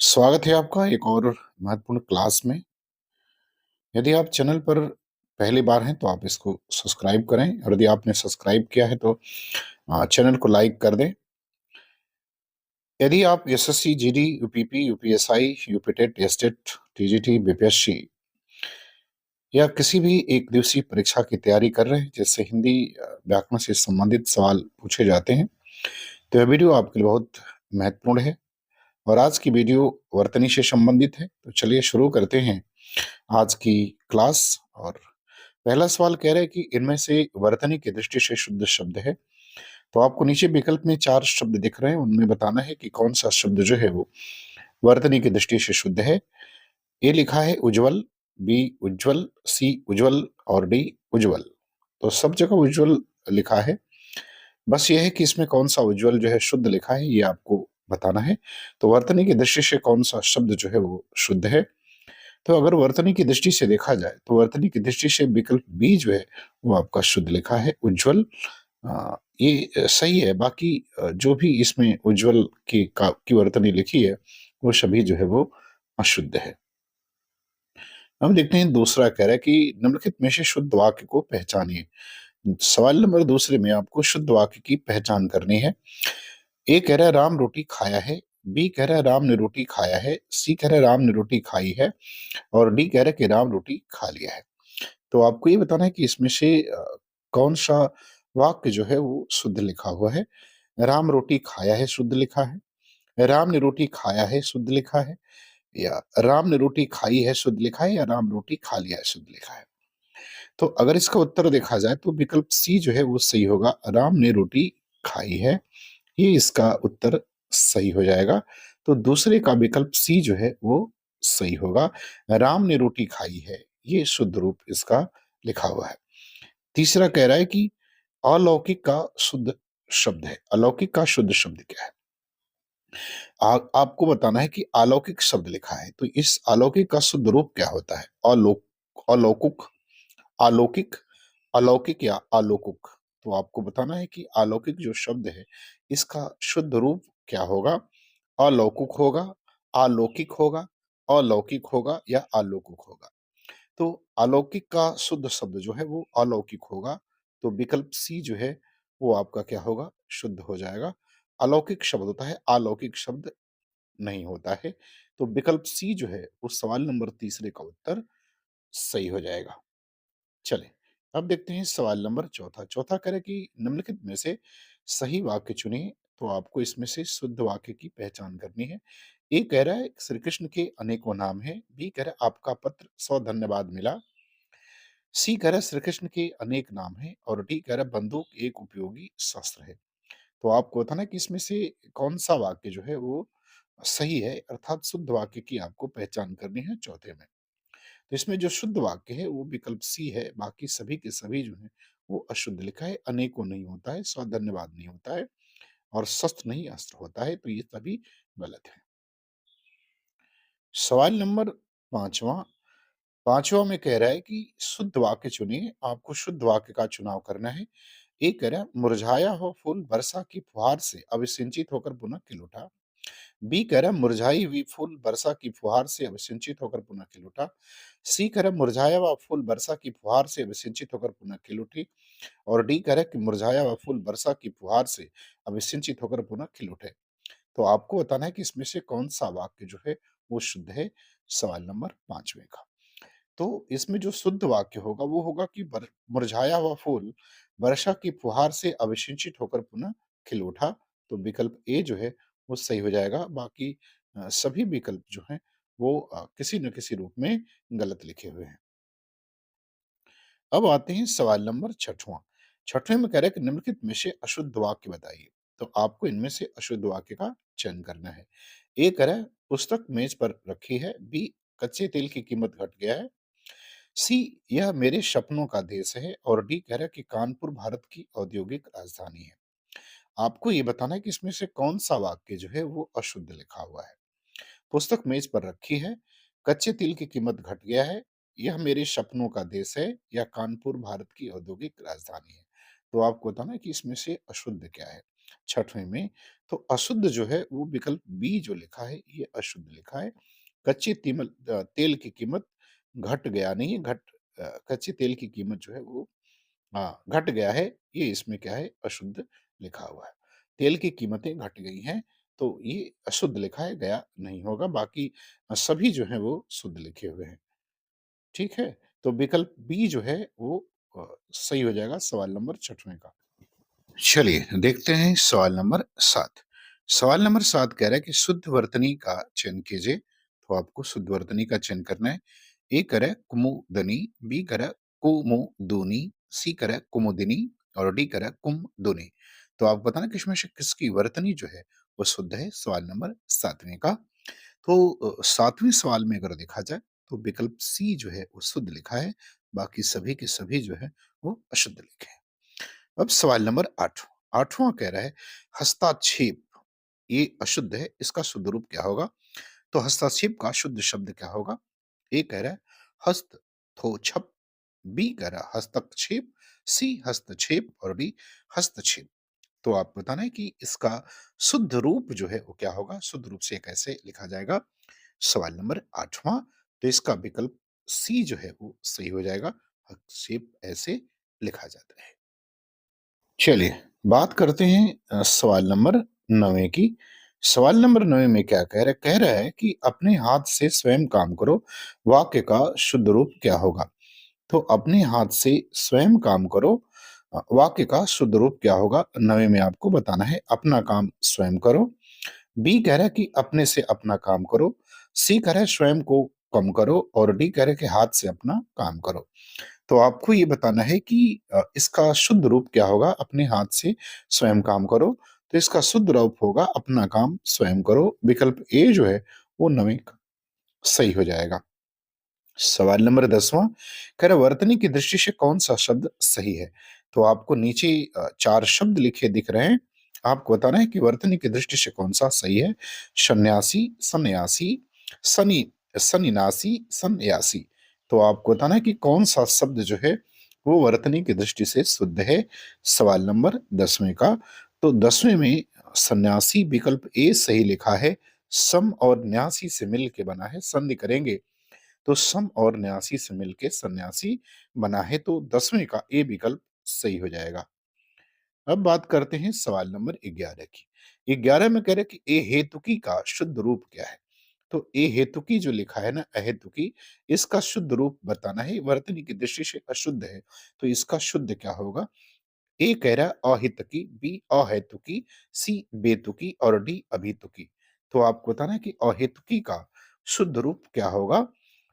स्वागत है आपका एक और महत्वपूर्ण क्लास में। यदि आप चैनल पर पहली बार हैं तो आप इसको सब्सक्राइब करें और यदि आपने सब्सक्राइब किया है तो चैनल को लाइक कर दें। यदि आप SSC, GD, UPP, UPSI, UPTET, STET, TGT, BPSC या किसी भी एक दिवसीय परीक्षा की तैयारी कर रहे हैं जिससे हिंदी व्याकरण से संबंधित सवाल पूछे जाते हैं, तो यह वीडियो आपके लिए बहुत महत्वपूर्ण है। और आज की वीडियो वर्तनी से संबंधित है, तो चलिए शुरू करते हैं आज की क्लास। और पहला सवाल कह रहा है कि इनमें से वर्तनी की दृष्टि से शुद्ध शब्द है। तो आपको नीचे विकल्प में 4 शब्द दिख रहे हैं, उनमें बताना है कि कौन सा शब्द जो है वो वर्तनी की दृष्टि से शुद्ध है। ए लिखा है उज्ज्वल, बी उज्ज्वल, सी उज्ज्वल और डी उज्ज्वल। तो सब जगह उज्ज्वल लिखा है। बस ये है कि इसमें कौन सा उज्ज्वल जो है शुद्ध लिखा है, ये आपको बताना है। तो वर्तनी की दृष्टि से कौन सा शब्द जो है वो शुद्ध है। तो अगर वर्तनी की दृष्टि से देखा जाए तो वर्तनी की दृष्टि से विकल्प बी जो है वो आपका शुद्ध लिखा है, उज्ज्वल। ये सही है। बाकी जो भी इसमें उज्ज्वल की वर्तनी लिखी है वो सभी जो है वो अशुद्ध है। हम देखते हैं दूसरा कह रहा है कि निम्नलिखित में से शुद्ध वाक्य को पहचानिए। सवाल नंबर दूसरे में आपको शुद्ध वाक्य की पहचान करनी है। ए कह रहा है राम रोटी खाया है, बी कह रहा है राम ने रोटी खाया है, सी कह रहा है राम ने रोटी खाई है और डी कह रहा है कि राम रोटी खा लिया है। तो आपको ये बताना है कि इसमें से कौन सा वाक्य जो है वो शुद्ध लिखा हुआ है। राम रोटी खाया है शुद्ध लिखा है, राम ने रोटी खाया है शुद्ध लिखा है, या राम ने रोटी खाई है शुद्ध लिखा है, या राम रोटी खा लिया है शुद्ध लिखा है। तो अगर इसका उत्तर देखा जाए तो विकल्प सी जो है वो सही होगा, राम ने रोटी खाई है। ये इसका उत्तर सही हो जाएगा। तो दूसरे का विकल्प सी जो है वो सही होगा, राम ने रोटी खाई है। ये शुद्ध रूप इसका लिखा हुआ है। तीसरा कह रहा है कि अलौकिक का शुद्ध शब्द है। अलौकिक का शुद्ध शब्द क्या है? आपको बताना है कि अलौकिक शब्द लिखा है, तो इस अलौकिक का शुद्ध रूप क्या होता है? अलौकिक, अलौकिक, अलौकिक या अलौकिक। तो आपको बताना है कि अलौकिक जो शब्द है इसका शुद्ध रूप क्या होगा? अलौकिक होगा, अलौकिक होगा, अलौकिक होगा या अलौकिक होगा। तो अलौकिक का शुद्ध शब्द जो है वो अलौकिक होगा। तो विकल्प सी जो है वो आपका क्या होगा? शुद्ध हो जाएगा। अलौकिक शब्द होता है, अलौकिक शब्द नहीं होता है। तो विकल्प सी जो है उस सवाल नंबर तीसरे का उत्तर सही हो जाएगा। चलें, अब देखते हैं सवाल नंबर चौथा। चौथा कह रहा है कि निम्नलिखित में से सही वाक्य चुनिए। तो आपको इसमें से शुद्ध वाक्य की पहचान करनी है। ए कह रहा है श्री कृष्ण के अनेकों नाम हैं, बी कह रहा है आपका पत्र 100 धन्यवाद मिला, सी कह रहा है श्री कृष्ण के अनेक नाम हैं और डी कह रहा है बंदूक एक उपयोगी शस्त्र है। तो आपको बताना है कि इसमें से कौन सा वाक्य जो है वो सही है, अर्थात शुद्ध वाक्य की आपको पहचान करनी है चौथे में। तो इसमें जो शुद्ध वाक्य है वो विकल्प सी है, बाकी सभी के सभी जो है वो अशुद्ध लिखा है। अनेकों नहीं होता है, सौ धन्यवाद नहीं होता है और शस्त्र नहीं अस्त्र होता है, तो ये सभी गलत है। सवाल नंबर पांचवा। पांचवा में कह रहा है कि शुद्ध वाक्य चुनिए। आपको शुद्ध वाक्य का चुनाव करना है। एक कह रहा है मुरझाया हो फूल वर्षा की फुहार से अभिसिंचित होकर पुनः खिल उठा, बी कह रहा है मुरझाई हुई फूल वर्षा की फुहार से अभिसिंचित होकर पुनः खिल उठा, सी कह रहा है मुरझाया हुआ फूल वर्षा की फुहार से अभिसिंचित होकर पुनः खिल उठी और डी कह रहा है कि मुरझाया हुआ फूल वर्षा की फुहार से अभिसिंचित होकर पुनः खिल उठे। तो आपको बताना है कि इसमें से कौन सा वाक्य जो है वो शुद्ध है, सवाल नंबर पांचवे का। तो इसमें जो शुद्ध वाक्य होगा वो होगा कि मुरझाया हुआ फूल वर्षा की फुहार से अभिसिंचित होकर पुनः खिल उठा। तो विकल्प ए जो है वो सही हो जाएगा। बाकी सभी विकल्प जो हैं वो किसी न किसी रूप में गलत लिखे हुए हैं। अब आते हैं सवाल नंबर छठवां। छठवें में कह रहा है कि निम्नलिखित में से अशुद्ध वाक्य बताइए। तो आपको इनमें से अशुद्ध वाक्य का चयन करना है। ए कह रहा है पुस्तक मेज पर रखी है, बी कच्चे तेल की कीमत घट गया है, सी यह मेरे सपनों का देश है और डी कह रहा है कि कानपुर भारत की औद्योगिक राजधानी है। आपको ये बताना है कि इसमें से कौन सा वाक्य जो है वो अशुद्ध लिखा हुआ है। पुस्तक मेज पर रखी है, कच्चे तेल की कीमत घट गया है, यह मेरे सपनों का देश है, या कानपुर भारत की औद्योगिक राजधानी है। तो आपको बताना है कि इसमें से अशुद्ध क्या है। छठवें में, तो अशुद्ध जो है वो विकल्प बी जो लिखा है ये अशुद्ध लिखा है। कच्चे तेल की कीमत घट गया नहीं है, कच्चे तेल की कीमत जो है वो घट गया है, ये इसमें क्या है अशुद्ध लिखा हुआ है। तेल की कीमतें घट गई हैं, तो ये अशुद्ध लिखा है, गया नहीं होगा। बाकी सभी जो हैं वो शुद्ध लिखे हुए हैं। ठीक है? तो विकल्प बी जो है वो सही हो जाएगा सवाल नंबर छठवें का। चलिए देखते हैं सवाल नंबर 7। सवाल नंबर 7 कह रहा है कि शुद्ध वर्तनी का चयन कीजिए। तो आपको शुद्ध वर्तनी का चयन करना है। ए कह रहा है कुमुदनी, बी कह रहा है कुमुदुनी, सी कह रहा है कुमुदिनी और डी कह रहा है कुमदुनी। तो आप बताना कि इसमें से किसकी वर्तनी जो है वो शुद्ध है, सवाल नंबर 7वें का। तो 7वें सवाल में अगर देखा जाए तो विकल्प सी जो है वो शुद्ध लिखा है, बाकी सभी के सभी जो है वो अशुद्ध लिखे हैं। अब सवाल नंबर 8वां 8वां कह रहा है हस्ताक्षेप, ये अशुद्ध है, इसका शुद्ध रूप क्या होगा? तो हस्तक्षेप का शुद्ध शब्द क्या होगा? ए कह रहा है हस्तक्षेप, बी कह रहा है हस्तक्षेप, सी हस्तक्षेप और डी हस्तक्षेप। तो आप बताना है कि इसका शुद्ध रूप जो है वो क्या होगा? शुद्ध रूप से कैसे लिखा जाएगा? सवाल नंबर 8वां, तो इसका विकल्प सी जो है वो सही हो जाएगा। हस्तक्षेप ऐसे लिखा जाता है। चलिए, बात करते हैं सवाल नंबर 9 की। सवाल नंबर 9 में क्या कह रहा है? कह रहा है कि अपने हाथ से स्वयं काम करो, वाक्य का शुद्ध रूप क्या होगा? तो अपने हाथ से स्वयं काम करो, वाक्य का शुद्ध रूप क्या होगा? 9 में आपको बताना है। अपना काम स्वयं करो, बी कह रहा है कि अपने से अपना काम करो, सी कह रहा है स्वयं को कम करो और डी कह रहा है कि हाथ से अपना काम करो। तो आपको ये बताना है कि इसका शुद्ध रूप क्या होगा? अपने हाथ से स्वयं काम करो, तो इसका शुद्ध रूप होगा अपना काम स्वयं करो। विकल्प ए जो है वो 9वें का सही हो जाएगा। सवाल नंबर 10वां कह रहा है वर्तनी की दृष्टि से कौन सा शब्द सही है? तो आपको नीचे 4 शब्द लिखे दिख रहे हैं। आपको बताना है कि वर्तनी की दृष्टि से कौन सा सही है? सन्यासी, सन्यासी, सनी सन्यासी, सन्यासी। तो आपको बताना है कि कौन सा शब्द जो है वो वर्तनी की दृष्टि से शुद्ध है, सवाल नंबर 10वें का। तो 10वें में सन्यासी विकल्प ए सही लिखा है। सम और न्यासी से मिल के बना है, संधि करेंगे तो सम और न्यासी से मिलके सन्यासी बना है, तो 10वें का ए विकल्प सही हो जाएगा। अब बात करते हैं सवाल नंबर 11 की। 11 में कह रहे कि ए हेतुकी का शुद्ध रूप क्या है? तो ए हेतुकी जो लिखा है ना, अहेतुकी, इसका शुद्ध रूप बताना है। वर्तनी की दृष्टि से अशुद्ध है, तो इसका शुद्ध क्या होगा? ए कह रहा है अहितकी, बी अहेतुकी, सी बेतुकी और डी अभितुकी। तो आपको बताना है कि अहेतुकी का शुद्ध रूप क्या होगा?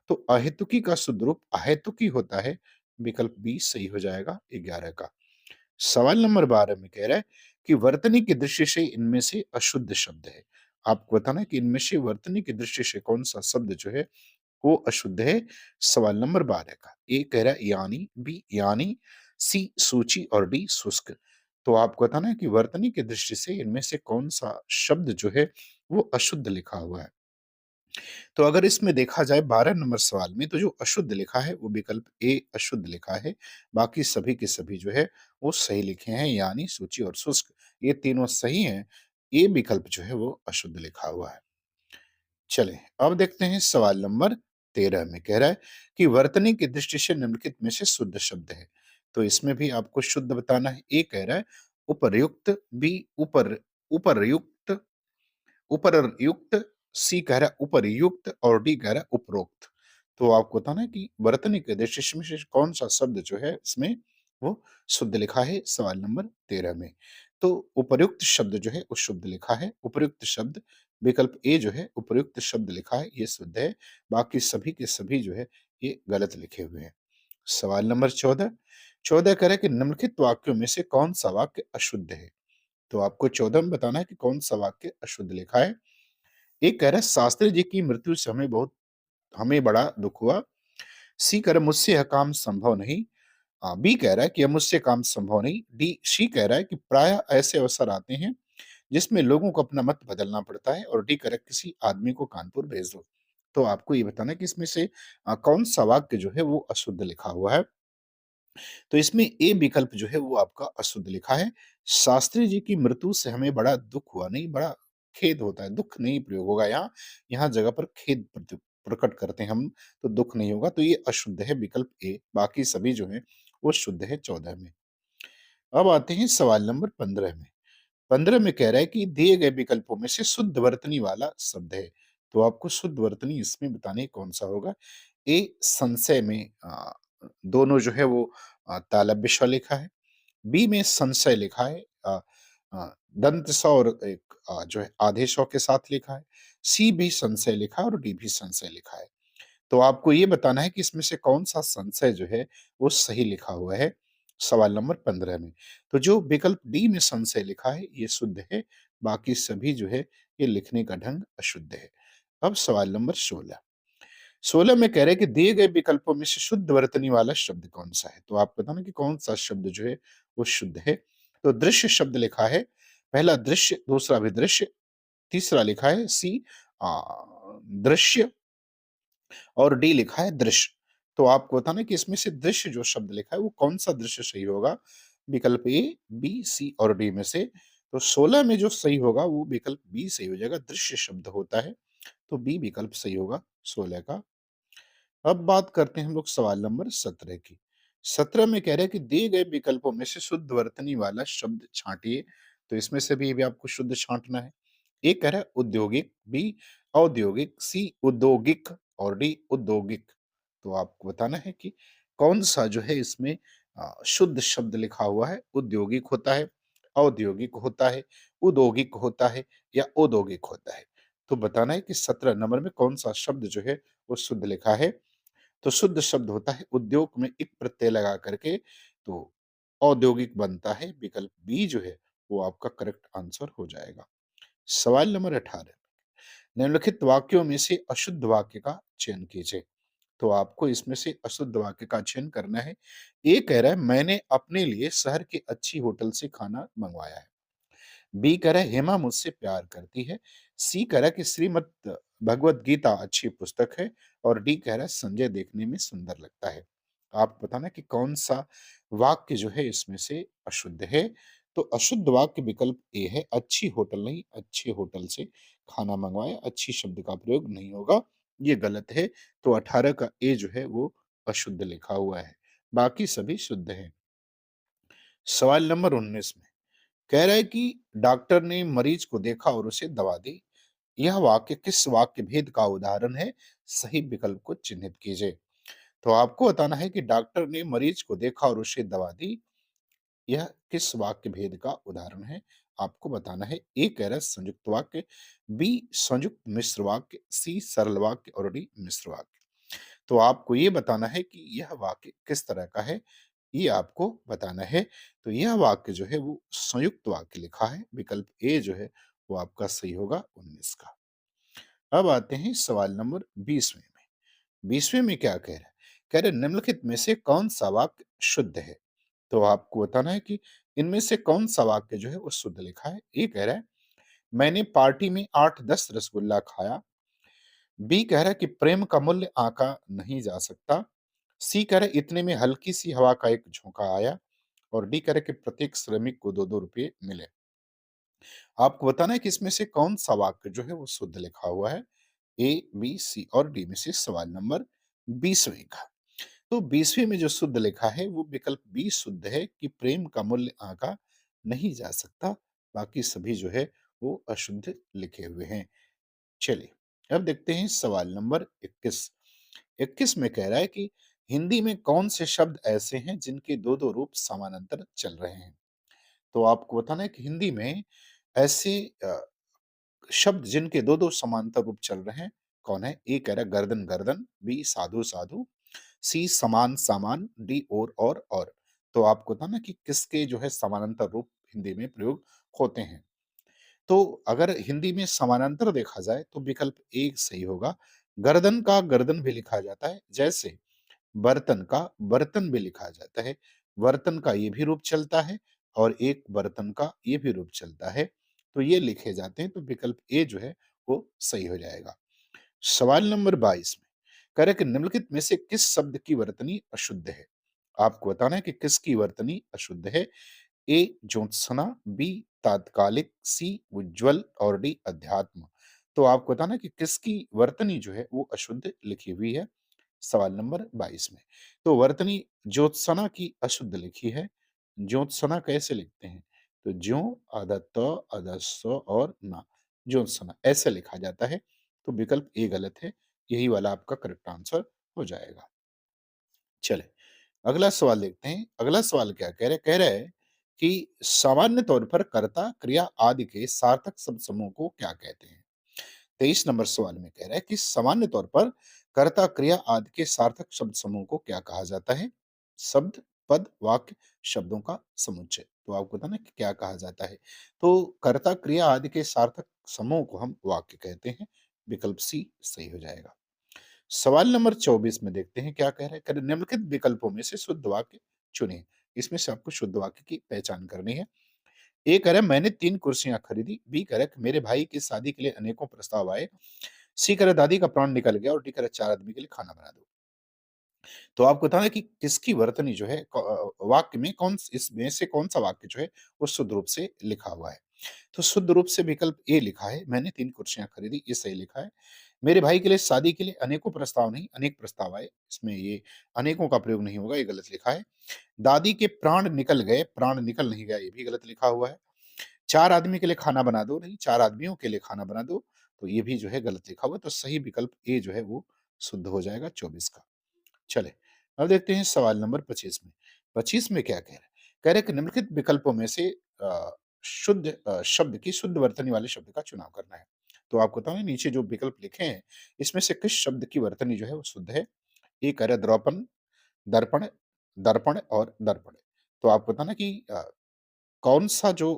तो अहेतुकी का शुद्ध रूप अहेतुकी होता है। विकल्प बी सही हो जाएगा 11 का। सवाल नंबर 12 में कह रहा है कि वर्तनी की दृष्टि से इनमें से अशुद्ध शब्द है। आपको बताना है कि इनमें से वर्तनी की दृष्टि से कौन सा शब्द जो है वो अशुद्ध है, सवाल नंबर 12 का। ए कह रहा है यानी, बी यानी, सी सूची और डी शुष्क। तो आपको बताना है कि वर्तनी की दृष्टि से इनमें से कौन सा शब्द जो है वो अशुद्ध लिखा हुआ है। तो अगर इसमें देखा जाए 12 नंबर सवाल में, तो जो अशुद्ध लिखा है वो विकल्प ए अशुद्ध लिखा है। बाकी सभी के सभी जो है वो सही लिखे हैं, यानी सूची और शुष्क ये तीनों सही हैं। ए विकल्प जो है वो अशुद्ध लिखा हुआ है। चलें, अब देखते हैं सवाल नंबर 13 में कह रहा है कि वर्तनी की दृष्टि से निम्नलिखित में से शुद्ध शब्द है। तो इसमें भी आपको शुद्ध बताना है। ए कह रहा है उपर्युक्त, बी उपर्युक्त, उपरयुक्त, सी कह रहा है उपरयुक्त और डी कह रहा है उपरोक्त। तो आपको बताना है कि वर्तनी के दृष्टि में से कौन सा शब्द जो है इसमें वो शुद्ध लिखा है, सवाल नंबर 13 में। तो उपर्युक्त शब्द जो है वो शुद्ध लिखा है। उपर्युक्त शब्द विकल्प ए जो है उपर्युक्त शब्द लिखा है, ये शुद्ध है। बाकी सभी के सभी जो है ये गलत लिखे हुए हैं। सवाल नंबर 14 14 कह रहा है कि निम्नलिखित वाक्यों में से कौन सा वाक्य अशुद्ध है? तो आपको 14 में बताना है कि कौन सा वाक्य अशुद्ध लिखा है। एक कह रहा है शास्त्री जी की मृत्यु से हमें बड़ा दुख हुआ। सी कह रहा है मुझसे यह काम संभव नहीं। बी कह रहा है कि यह मुझसे काम संभव नहीं। डी सी कह रहा है कि प्रायः ऐसे अवसर आते हैं जिसमें लोगों को अपना मत बदलना पड़ता है और डी कह रहा है किसी आदमी को कानपुर भेज दो। तो आपको ये बताना है कि इसमें से कौन सा वाक्य जो है वो अशुद्ध लिखा हुआ है। तो इसमें ए विकल्प जो है वो आपका अशुद्ध लिखा है। शास्त्री जी की मृत्यु से हमें बड़ा दुःख हुआ, नहीं बड़ा खेद होता है, दुःख नहीं प्रयोग होगा यहाँ, यहाँ जगह पर खेद प्रकट करते हैं हम, तो दुःख नहीं होगा, तो ये अशुद्ध है विकल्प ए, बाकी सभी जो हैं वो शुद्ध है 14 में। अब आते हैं सवाल नंबर 15 में। 15 में कह रहा है कि दिए गए विकल्पों में से शुद्ध वर्तनी वाला शब्द है। तो आपको शुद्ध वर्तनी इसमें बताने कौन-सा होगा? ए संशय में दोनों जो है वो तालव्य श लिखा है। बी में संशय लिखा है दंत स और एक जो है आधे श के साथ लिखा है। सी भी संशय लिखा है और डी भी संशय लिखा है। तो आपको ये बताना है कि इसमें से कौन-सा संशय जो है वो सही लिखा हुआ है, सवाल नंबर 15 में। तो जो विकल्प डी में संशय लिखा है ये शुद्ध है, बाकी सभी जो है ये लिखने का ढंग अशुद्ध है। अब सवाल नंबर 16। 16 में कह रहे हैं कि दिए गए विकल्पों में से शुद्ध वर्तनी वाला शब्द कौन-सा है? तो आप बताना कि कौन-सा शब्द जो है वो शुद्ध है। तो दृश्य शब्द लिखा है, पहला दृश्य, दूसरा विदृश्य, तीसरा लिखा है सी दृश्य और डी लिखा है दृश्य। तो आपको बताना है कि इसमें से दृश्य जो शब्द लिखा है वो कौन-सा दृश्य सही होगा? विकल्प ए, बी, सी और डी में से। तो 16 में जो सही होगा वो विकल्प बी सही हो जाएगा, दृश्य शब्द होता है, तो बी विकल्प सही होगा 16 का। अब बात करते हैं हम लोग सवाल नंबर 17 की। 17 में कह रहे हैं कि दिए गए विकल्पों में से शुद्ध वर्तनी वाला शब्द छांटिए। तो इसमें से भी आपको शुद्ध छांटना है। ए कह रहा है औद्योगिक, बी औद्योगिक, सी औद्योगिक और डी औद्योगिक। तो आपको बताना है कि कौन-सा जो है इसमें शुद्ध शब्द लिखा हुआ है। औद्योगिक होता है, औद्योगिक होता है, उद्योगिक होता है या औद्योगिक होता है। तो बताना है कि 17 नंबर में कौन-सा शब्द जो है वो शुद्ध लिखा है। तो शुद्ध शब्द होता है उद्योग में इक प्रत्यय लगा करके, तो औद्योगिक बनता है। विकल्प बी जो है वो आपका करेक्ट आंसर हो जाएगा। सवाल नंबर 18, निम्नलिखित वाक्यों में से अशुद्ध वाक्य का चयन कीजिए। तो आपको इसमें से अशुद्ध वाक्य का चयन करना है। ए कह रहा है मैंने अपने लिए शहर की अच्छी होटल से खाना मंगवाया है। बी कह रहा है हेमा मुझसे प्यार करती है। सी कह रहा है कि श्रीमद् भगवत गीता अच्छी पुस्तक है और डी कह रहा है संजय देखने में सुंदर लगता है। आप बताना कि कौन सा वाक्य जो है इसमें से अशुद्ध है। तो अशुद्ध वाक्य विकल्प ए है, अच्छी होटल नहीं, अच्छे होटल से खाना मंगवाया, अच्छी शब्द का प्रयोग नहीं होगा, ये गलत है। तो 18 का ए जो है वो अशुद्ध लिखा हुआ है, बाकी सभी शुद्ध हैं। सवाल नंबर 19 में कह रहा है कि डॉक्टर ने मरीज को देखा और उसे दवा दी। यह वाक्य किस वाक्य भेद का उदाहरण है? सही विकल्प को चिन्हित कीजिए। तो आपको बताना है कि डॉक्टर ने मरीज को देखा और उसे दवा दी। यह किस वाक्य भेद का उदाहरण है? आपको बताना है। ए कह रहा है संयुक्त वाक्य, बी संयुक्त मिश्र वाक्य, सी सरल वाक्य और डी मिश्र वाक्य। तो आपको ये बताना है कि यह वाक्य किस तरह का है, ये आपको बताना है। तो यह वाक्य जो है वो संयुक्त वाक्य लिखा है, विकल्प ए जो है वो आपका सही होगा 19 का। अब आते हैं सवाल नंबर 20वें में। 20वें में क्या कह रहा है? कह रहे निम्नलिखित में से कौन सा वाक्य शुद्ध है? तो आपको बताना है कि इनमें से कौन सा वाक्य जो है वो शुद्ध लिखा है। ए कह रहा है मैंने पार्टी में 8-10 रसगुल्ला खाया। बी कह रहा है कि प्रेम का मूल्य आंका नहीं जा सकता। सी कह रहा है इतने में हल्की सी हवा का एक झोंका आया और डी कह रहा है कि प्रत्येक श्रमिक को 2-2 रुपए मिले। आपको बताना है कि इसमें से कौन सा वाक्य जो है वो शुद्ध लिखा हुआ है। ए, बी, सी और डी में से सवाल नंबर 20वें का। तो 20वें में जो शुद्ध लिखा है वो विकल्प बी शुद्ध है कि प्रेम का मूल्य आंका नहीं जा सकता। बाकी सभी जो है वो अशुद्ध लिखे हुए हैं। चलिए, अब देखते हैं सवाल नंबर 21। 21 में कह रहा है कि हिंदी में कौन से शब्द ऐसे हैं जिनके दो-दो रूप समानांतर चल रहे हैं? तो आपको बताना है कि हिंदी में ऐसे शब्द जिनके दो-दो समांतर रूप चल रहे हैं, कौन है? ए कह रहा है गर्दन, गर्दन, बी साधु, साधु, सी समान, सामान, डी और। तो आपको बताना कि किसके जो है समानांतर रूप हिंदी में प्रयोग होते हैं। तो अगर हिंदी में समानांतर देखा जाए तो विकल्प ए सही होगा। गर्दन का गर्दन भी लिखा जाता है, जैसे बर्तन का बर्तन भी लिखा जाता है। वर्तन का ये भी रूप चलता है और एक बर्तन का ये भी रूप चलता है। तो ये लिखे जाते हैं, तो विकल्प ए जो है वो सही हो जाएगा। सवाल नंबर 22 में कह रहा है कि निम्नलिखित में से किस शब्द की वर्तनी अशुद्ध है? आपको बताना है कि किसकी वर्तनी अशुद्ध है। ए ज्योत्सना, बी तात्कालिक, सी उज्ज्वल और डी अध्यात्म। तो आपको बताना है कि किसकी वर्तनी जो है वो अशुद्ध लिखी हुई है सवाल नंबर 22 में। तो वर्तनी ज्योत्सना की अशुद्ध लिखी है। ज्योत्सना कैसे लिखते हैं? तो ज्यों आधा त आधा स और ना, ज्योत्सना ऐसे लिखा जाता है। तो विकल्प ए गलत है। यही वाला आपका करेक्ट आंसर हो जाएगा। चले अगला सवाल देखते हैं। अगला सवाल क्या कह रहा है कि सामान्य तौर पर कर्ता, क्रिया आदि के सार्थक शब्द समूह को क्या कहते हैं? 23 नंबर सवाल में कह रहा है कि सामान्य तौर पर कर्ता, क्रिया आदि के सार्थक शब्द समूह को क्या कहा जाता है? शब्द, पद, वाक्य, शब्दों का समुच्चय। तो आपको पता ना कि क्या कहा जाता है? तो कर्ता, क्रिया आदि के सार्थक समूह को हम वाक्य कहते हैं। विकल्प सी सही हो जाएगा। सवाल नंबर 24 में देखते हैं क्या कह रहा है। निम्नलिखित विकल्पों में से शुद्ध वाक्य चुनिए। इसमें से आपको शुद्ध वाक्य की पहचान करनी है। ए कह रहा है मैंने 3 कुर्सियां खरीदी। बी कह रहा है कि मेरे भाई की शादी के लिए अनेकों प्रस्ताव आए। सी कह रहा है दादी का प्राण निकल गया और डी कह रहा है 4 आदमी के लिए खाना बना दो। तो आपको बताना है कि किसकी वर्तनी जो है वाक्य में इसमें से कौन-सा वाक्य जो है वो शुद्ध रूप से लिखा हुआ है। तो शुद्ध रूप से विकल्प ए लिखा है, मैंने 3 कुर्सियाँ खरीदी, ये सही लिखा है। मेरे भाई के लिए शादी के लिए अनेकों प्रस्ताव नहीं, अनेक प्रस्ताव आए, इसमें ये अनेकों का प्रयोग नहीं होगा, ये गलत लिखा है। दादी के प्राण निकल गए, प्राण निकल नहीं गया, ये भी गलत लिखा हुआ है। 4 आदमी के लिए खाना बना दो, नहीं 4 आदमियों के लिए खाना बना दो, तो ये भी जो है गलत लिखा हुआ है, तो सही विकल्प ए जो है वो शुद्ध हो जाएगा 24 का। चले, अब देखते हैं सवाल नंबर 25 में। 25 में क्या कह रहा है? कह रहा है कि निम्नलिखित विकल्पों में से शब्द की शुद्ध वर्तनी वाले शब्द का चुनाव करना है। तो आपको बताऊँ नीचे जो विकल्प लिखे हैं, इसमें से किस शब्द की वर्तनी जो है वो शुद्ध है? ए कह रहा है द्रौपन, दर्पण, दर्पण और दर्पण। तो आपको बताना कि कौन-सा जो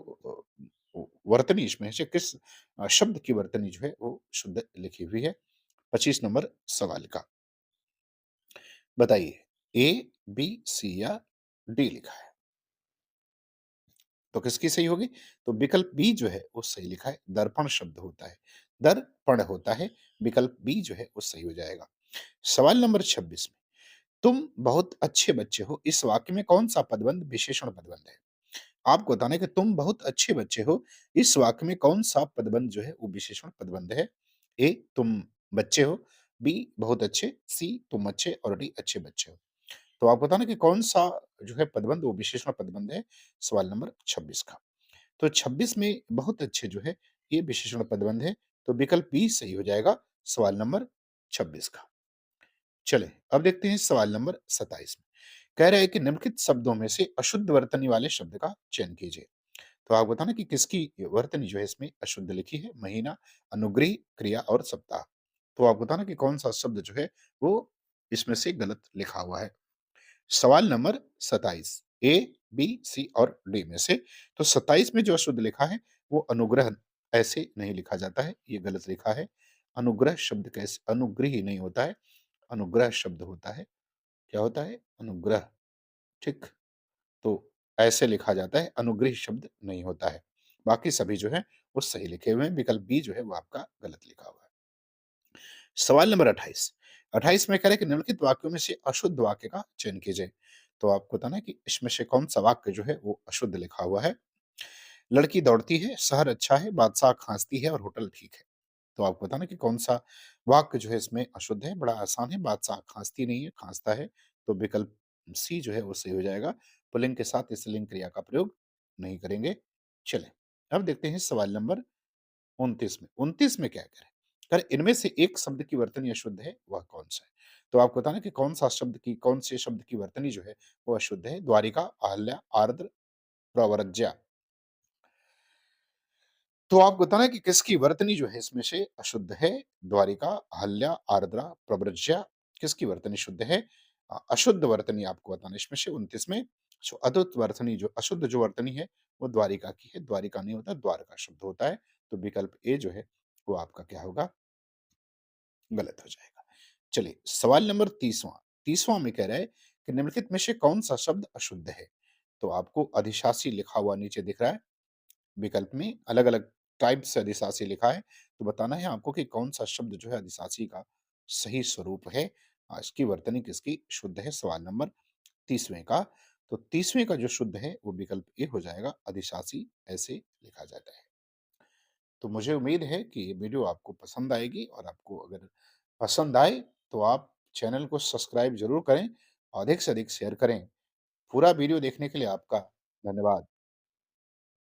वर्तनी इसमें से किस शब्द की वर्तनी जो है वो शुद्ध लिखी हुई है? 25 नंबर सवाल का। बताइए ए, बी, सी या डी लिखा है। तो किसकी सही होगी? तो विकल्प बी जो है वो सही लिखा है, दर्पण शब्द होता है, दर्पण होता है, विकल्प बी जो है वो सही हो जाएगा। सवाल नंबर 26 में, तुम बहुत अच्छे बच्चे हो, इस वाक्य में कौन-सा पदबंध विशेषण पदबंध है? आपको बताना है कि तुम बहुत अच्छे बच्चे हो, इस वाक्य में कौन-सा पदबंध जो है वो विशेषण पदबंध है? ए, तुम बच्चे हो, बी, बहुत अच्छे, सी, तुम अच्छे और डी, अच्छे बच्चे हो। तो आप बताना कि कौन-सा जो है पदबंध वो विशेषण पदबंध है, सवाल नंबर 26 का। तो 26 में बहुत अच्छे जो है, ये विशेषण पदबंध है, तो विकल्प बी सही हो जाएगा सवाल नंबर 26 का। चलें, अब देखते हैं सवाल नंबर 27 में। कह रहा है कि निम्नलिखित शब्दों में से अशुद्ध वर्तनी वाले शब्द का चयन कीजिए। तो आप बताना कि किसकी वर्तनी जो है इसमें अशुद्ध लिखी है, महीना, अनुग्रह, क्रिया और सप्ताह। तो आप बताना कि कौन-सा शब्द जो है, वो इसमें से गलत लिखा हुआ है। सवाल नंबर 27 ए, बी, सी और डी में से तो 27 में जो अशुद्ध लिखा है वो अनुग्रह ऐसे नहीं लिखा जाता है, ये गलत लिखा है। अनुग्रह शब्द कैसे अनुग्रह ही नहीं होता है, अनुग्रह शब्द होता है। क्या होता है? अनुग्रह, ठीक? तो ऐसे लिखा जाता है, अनुग्रह शब्द नहीं होता है। बाकी सभी जो हैं वो सही लिखे हुए हैं, विकल्प बी जो है वो आपका गलत लिखा हुआ है। सवाल नंबर 28। 28 में कह रहा है कि निम्नलिखित वाक्यों में से अशुद्ध वाक्य का चयन कीजिए। तो आपको बताना है कि इसमें से कौन-सा वाक्य जो है वो अशुद्ध लिखा हुआ है। लड़की दौड़ती है, शहर अच्छा है, बादशाह खाँसती है और होटल ठीक है। तो आपको बताना कि कौन-सा वाक्य जो है इसमें अशुद्ध है, बड़ा आसान है, बादशाह खाँसती नहीं है, खाँसता है। तो विकल्प सी जो है वो सही हो जाएगा। पुल्लिंग के साथ स्त्रीलिंग क्रिया का प्रयोग नहीं करेंगे। चलें, अब देखते हैं सवाल नंबर 29 में। 29 में क्या कह रहे हैं? कह रहे इनमें से एक शब्द की वर्तनी अशुद्ध है, वह कौन-सा है? तो आपको बताना कि कौन से शब्द की वर्तनी जो है वो अशुद्ध है? द्वारिका, अहल्या, आर्द्र, प्रव्रज्या। तो आपको बताना कि किसकी वर्तनी जो है इसमें से अशुद्ध है? द्वारिका, अहल्या, आर्द्रा, प्रव्रज्या किसकी वर्तनी शुद्ध है? अशुद्ध वर्तनी आपको बताना है इसमें से 29 में जो अदुत वर्तनी जो अशुद्ध जो वर्तनी है वो द्वारिका की है। द्वारिका नहीं होता, द्वारका शब्द होता है। तो विकल्प ए जो है वो आपका क्या होगा? गलत हो जाएगा। चलिए सवाल नंबर 30वां। 30वां में कह रहा है कि निम्नलिखित में से कौन-सा शब्द अशुद्ध है? तो आपको अधिशासी लिखा हुआ नीचे दिख रहा है। विकल्प में अलग-अलग टाइप से अधिशासी लिखा है, तो बताना है आपको कि कौन-सा शब्द जो है अधिशासी का सही स्वरूप है। इसकी वर्तनी किसकी शुद्ध है? सवाल नंबर 30वें का, तो 30वें का जो शुद्ध है वो विकल्प ए हो जाएगा, अधिशासी ऐसे लिखा जाता है। तो मुझे उम्मीद है कि ये वीडियो आपको पसंद आएगी और आपको अगर पसंद आए तो आप चैनल को सब्सक्राइब ज़रूर करें और अधिक से अधिक शेयर करें। पूरा वीडियो देखने के लिए आपका धन्यवाद।